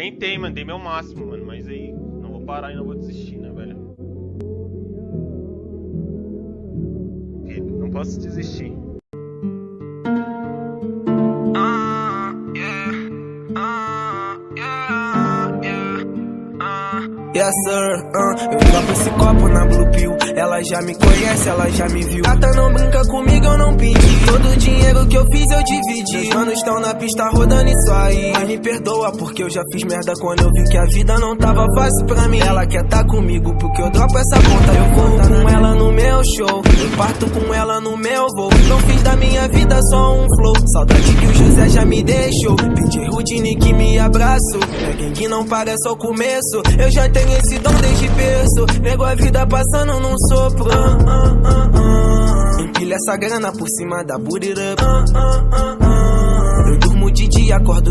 tentei, mano, dei meu máximo, mano, mas aí não vou parar e não vou desistir, né, velho? Não posso desistir. Yes sir, eu dropo esse copo na Blue Pill. Ela já me conhece, ela já me viu. Gata não brinca comigo, eu não pedi. Todo o dinheiro que eu fiz eu dividi. Meus manos estão na pista rodando isso aí. Mas me perdoa porque eu já fiz merda quando eu vi que a vida não tava fácil pra mim. Ela quer tá comigo porque eu dropo essa conta. Eu vou com ela no meu show, eu parto com ela no meu voo. Não fiz da minha vida só um flow. Saudade que o José já me deixou. Pedi Rudine que me abraço. É gangue não para, é só o começo. Eu já tenho esse dom desde berço. Nego a vida passando num sopro. Empilha essa grana por cima da booty up. Eu durmo de dia, acordo de